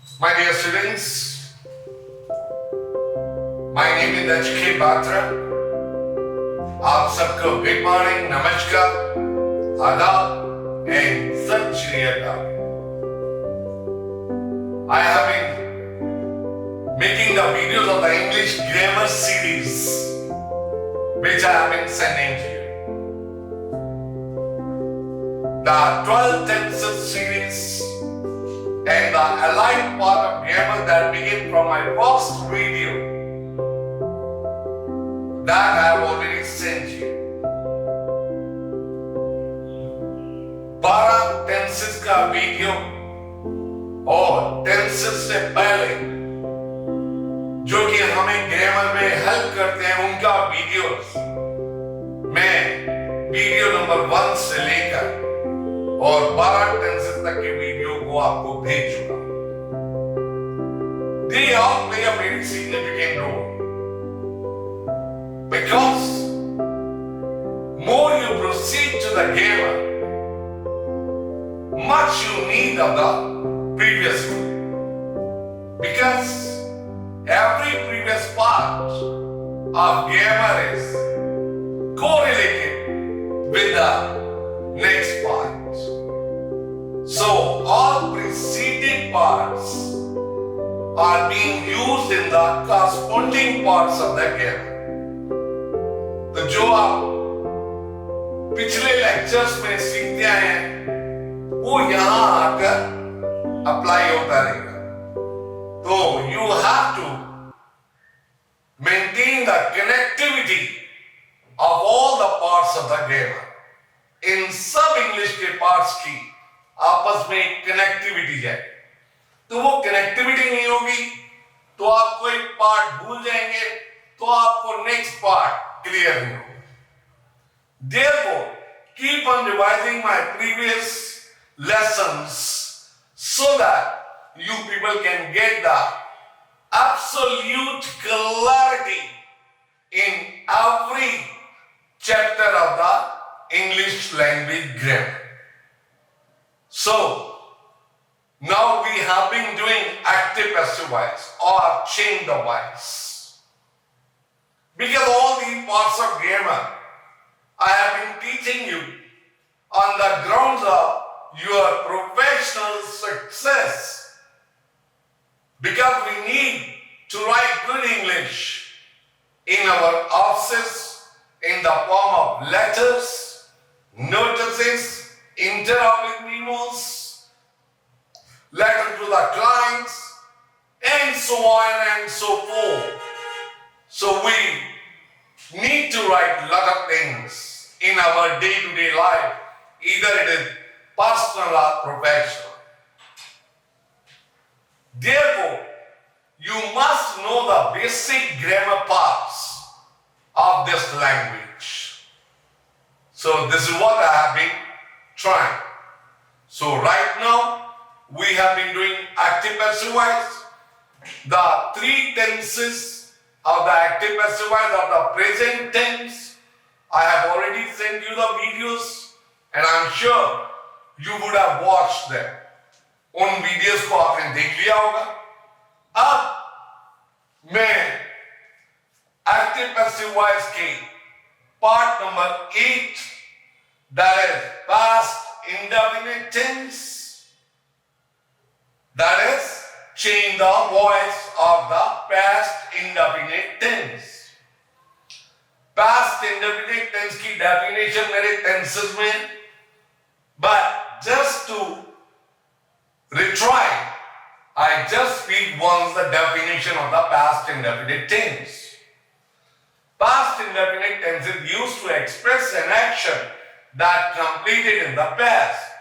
My dear students, my name is HK Batra. आप सबको good morning, नमस्कार, आदाब एंड सत श्री अकाल. I have been making the videos of the English grammar series which I have been sending to you. The 12 tenses series and the allied part of grammar that begin from my first video that I have already sent you. 12 tenses का video और tenses से पहले जो कि हमें grammar में help करते हैं उनका वीडियोस मैं वीडियो नंबर 1 से लेकर और 12 टेंसेस तक के वीडियो को आपको भेज चुका हूं. They all play a very significant role because more you proceed to the grammar, much you need of the previous one, because every previous part of grammar is correlated with the next part. So all preceding parts are being used in the corresponding parts of the grammar. तो जो आप पिछले lectures में सीखते आए हैं वो यहाँ आकर अप्लाई होता रहेगा. तो you have to maintain the connectivity of all the parts of the grammar. इन सब इंग्लिश के पार्ट्स की आपस में एक कनेक्टिविटी है. तो वो कनेक्टिविटी नहीं होगी तो आप कोई पार्ट भूल जाएंगे तो आपको नेक्स्ट पार्ट क्लियर नहीं होगा. Therefore, keep on revising my previous lessons so that you people can get the absolute clarity in every chapter of the English language grammar. So, now we have been doing active passive voice or change the voice. Because all these parts of grammar I have been teaching you on the grounds of your professional success. Because we need to write good English in our offices in the form of letters, notices, interrogative memos, letter to the clients, and so on and so forth. So we need to write a lot of things in our day-to-day life, either it is personal or professional. Therefore, you must know the basic grammar parts of this language. So this is what I have been trying. So right now we have been doing active passive voice. The 3 tenses of the active passive voice of the present tense. I have already sent you the videos and I am sure you would have watched them. उन videos को आपने देख लिया होगा. अब मैं active passive voice के part number 8 that is past indefinite tense, that is change the voice of the past indefinite tense. Past indefinite tense की definition मेरे tenses में, but just to retry, I just speak once the definition of the past indefinite tense. Past indefinite tense is used to express an action that completed in the past.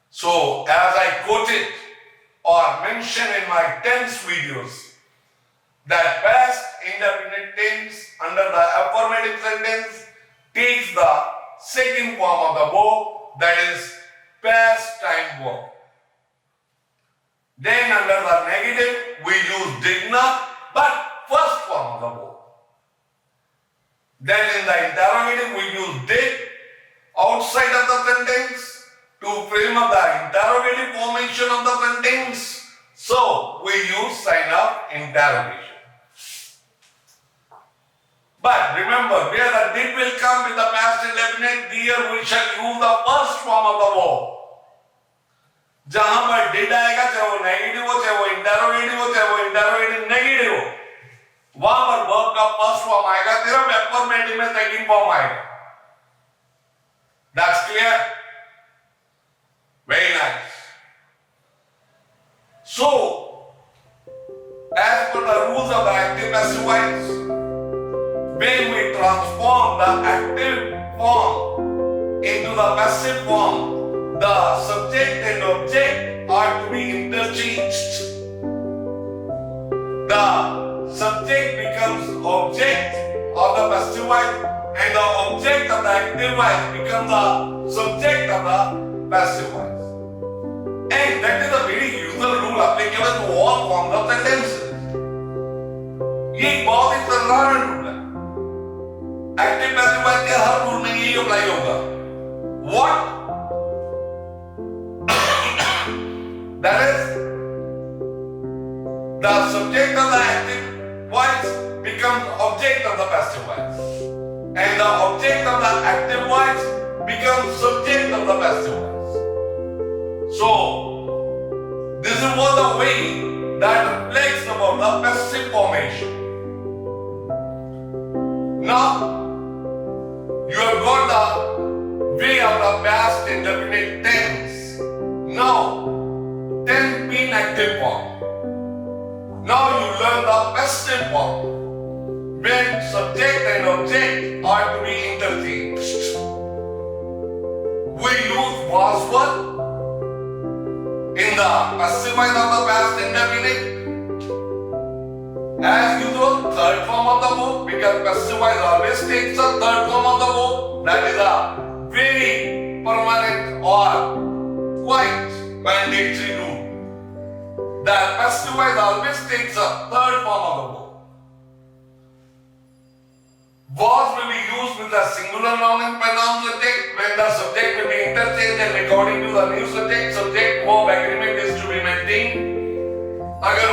So, as I quoted or mentioned in my tense videos, that past indefinite tense under the affirmative sentence takes the second form of the verb, that is past time verb. Then under the negative we use did not, but first form of the verb. Then in the interrogative we use did outside of the sentence to frame up the interrogative formation of the sentence. So So we use sign of interrogation. But remember, where the did will come with the past indefinite, here we shall use the first form of the verb. जहां पर did आएगा, चाहे वो negative हो, चाहे वो interrogative हो, चाहे वो इंटरोगेटिव नेगेटिव हो, वहां पर verb का फर्स्ट फॉर्म आएगा, सिर्फ affirmative में सेकंड फॉर्म आएगा. That's clear? Very nice. So, as per the rules of the active passive voice, when we transform the active form into the passive form, the subject and object are to be interchanged. The subject becomes object of the passive voice and the object of the active voice becomes the subject of the passive voice. And that is a very usual rule applicable to all forms of sentences. ये एक बहुत ही साधारण rule है. Active passive voice के हर rule में यही apply होगा. What? That is, the subject of the active voice becomes object of the passive voice, and the object of the active voice becomes subject of the passive voice. So, this is what the way that reflects about the passive formation. Now, you have got the way of the past indefinite tense. Now, tense means active form. Now you learn the passive form, when subject and object are to be interchanged. We use was verb in the passive voice of the past indefinite. As usual, third form of the verb, because passive voice always takes a third form of the verb. That is a very permanent or quite mandatory rule. That passive voice always takes a third form of the verb. Was will be used with the singular noun and pronoun subject when the subject will be interchanged and according to the new subject verb agreement is to be maintained. अगर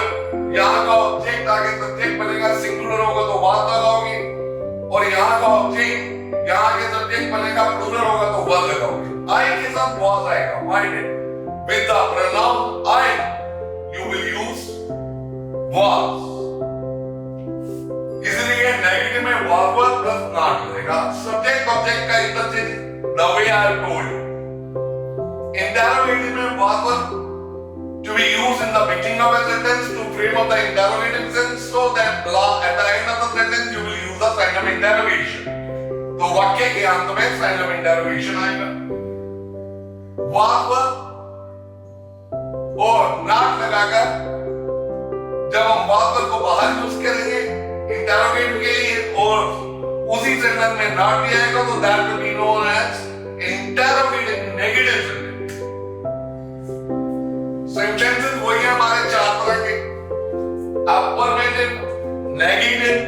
यहाँ का object आगे subject बनेगा, singular होगा तो was लगाओगे, और यहाँ का ऑब्जेक्ट यहाँ के सब्जेक्ट बनेगा, प्लूरल होगा तो वाज लगाओगे. आई के साथ वाज आएगा. Why did? With the pronoun I, you will use was. इसलिए नेगेटिव में was was प्लस नॉट लगेगा. सब्जेक्ट ऑब्जेक्ट का interchange the way I told you. Interrogative में was was to be used in the beginning of a sentence to frame up the interrogative sense, so that at the end of the sentence you will use the sign of interrogation. तो वाक्य के अंत में sign of interrogation आएगा. was और not लगाकर जब हम was को बाहर यूज करेंगे interrogative के लिए और उसी सेंटेंस में not भी आएगा तो that will be known as interrogative negative sentence. Sentences वही हमारे चार तरह के, affirmative, negative,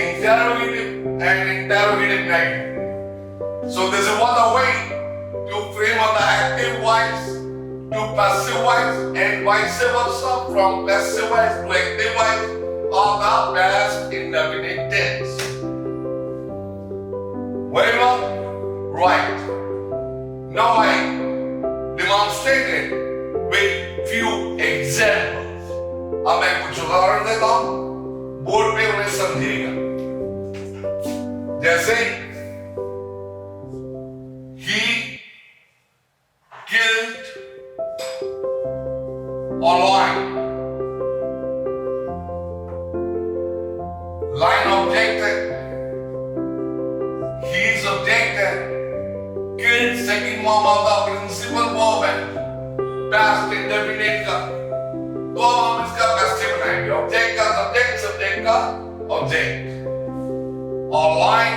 interrogative and interrogative negative. So this is what the way to frame of the active voice to passive voice and vice versa from passive voice to active voice of the past indefinite tense. Very well? Right. Now I demonstrated with few examples. अब मैं कुछ उदाहरण देता हूं, board पे उन्हें समझिएगा. जैसे he killed a lion. Lion objected. He subjected. Killed second form of the principal verb and past indefinite का. तो हम इसका passive बनाएंगे. ऑब्जेक्ट का सब्जेक्ट, सब्जेक्ट का ऑब्जेक्ट. और लाइन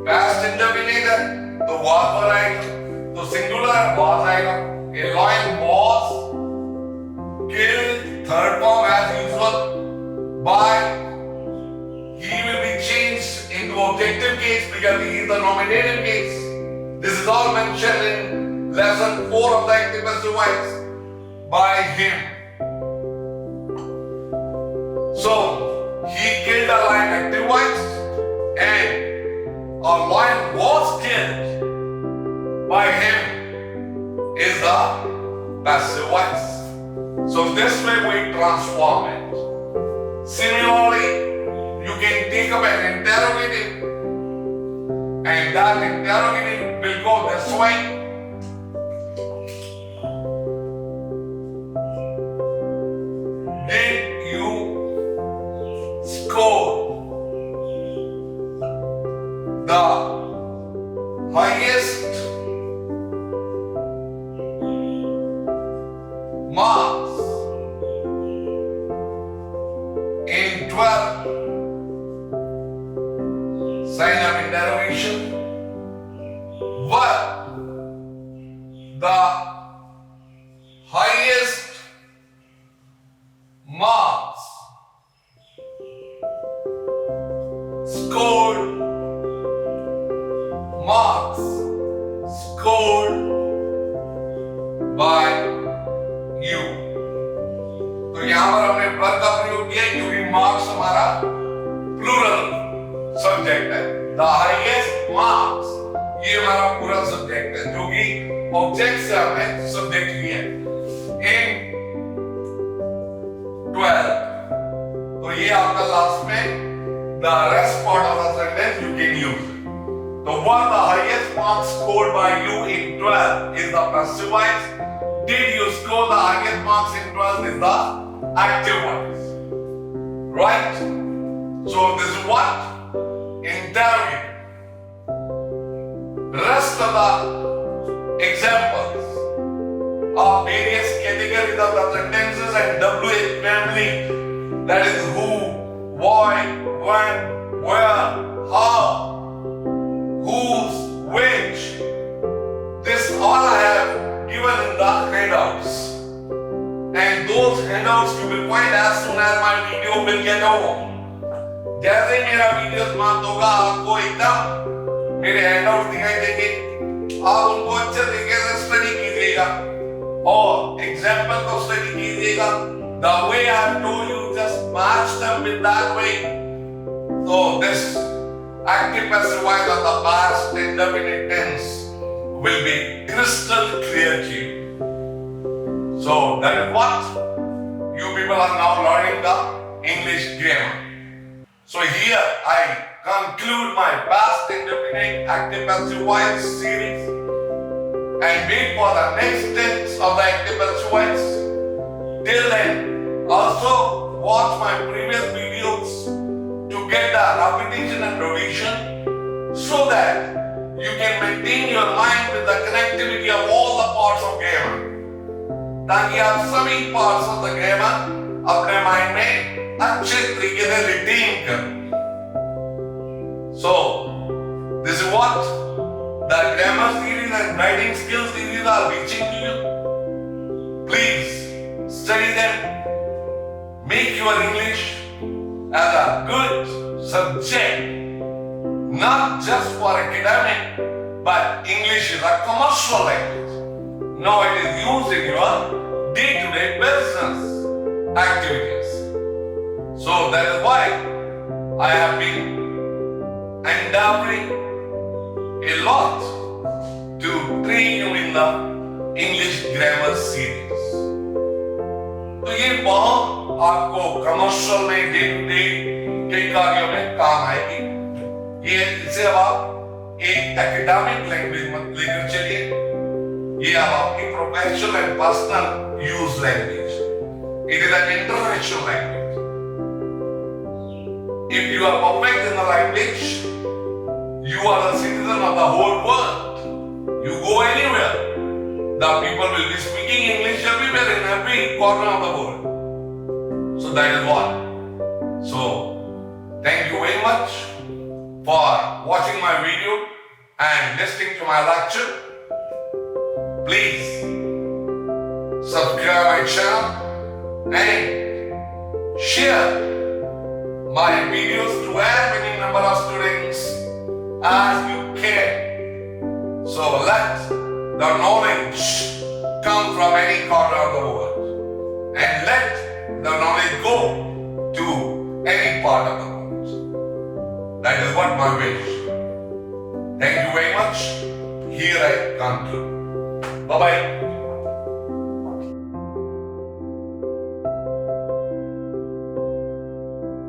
past indefinite है तो was पर आएगा. तो सिंगुलर was आएगा. A lion was killed, third form as usual, by he will be changed into objective case because he is the nominative case. This is all mentioned in lesson 4 of the active passive voice. By him. So he killed a lion active-wise, and a lion was killed by him is the passive-wise. So this way we transform it. Similarly, you can take up an interrogative, and that interrogative will go this way. Did you score the highest marks in 12? Sign of interrogation. What the highest marks scored by you? तो यहां पर हमने पर का प्रयोग किया क्योंकि marks हमारा प्लूरल सब्जेक्ट है. द हाईएस्ट मार्क्स ये हमारा पूरा सब्जेक्ट है जो कि ऑब्जेक्ट से हमने सब्जेक्ट लिया है. इन 12 तो ये आपका लास्ट में the rest part of the sentence you can use. तो what the highest marks scored by you in 12 is the passive voice. Did you score the highest marks in 12 is the active voice. Right? So this is what? Interrogate. Rest of the examples of various categories of the sentences and WH family, that is who, why, when, where, how, whose, which. This all I have given in the handouts. And those handouts you will find as soon as my video will get over. जैसे ही मेरा video समाप्त होगा आपको एकदम मेरे handout दिखाई देंगे. आप उनको अच्छे तरीके से स्टडी कीजिएगा और एग्जाम्पल को स्टडी कीजिएगा. The way I have told you, just match them with that way. So this active passive voice of the past indefinite tense will be crystal clear to you. So that is what you people are now learning the English grammar. So here I conclude my past indefinite active passive voice series and wait for the next tense of the active passive voice. Till then, also watch my previous videos to get the repetition and revision so that you can maintain your mind with the connectivity of all the parts of grammar. ताकि आप सभी parts of the grammar अपने mind में अच्छे तरीके से retain करें. So this is what the grammar series and writing skills series are reaching to you. Please study them. Make your English as a good subject, not just for academic, but English is a commercial language. Now it is used in your day-to-day business activities. So that is why I have been endeavoring a lot to train you in the English grammar series. तो ये बहुत आपको commercial में day to day के कार्यों में काम आएगी. ये इसे अब आप एक एकेडमिक लैंग्वेज मत लेकर चलिए. ये अब आपकी professional and personal use language. It is an international language. If you are perfect in the language, you are a citizen of the whole world. You go anywhere, the people will be speaking English everywhere in every corner of the world. So that is what. So thank you very much for watching my video and listening to my lecture. Please subscribe my channel and share my videos to as many number of students as you can. So let the knowledge come from any corner of the world. let the knowledge go to any part of the world. That is what my wish. Thank you very much. Here I conclude. Bye-bye.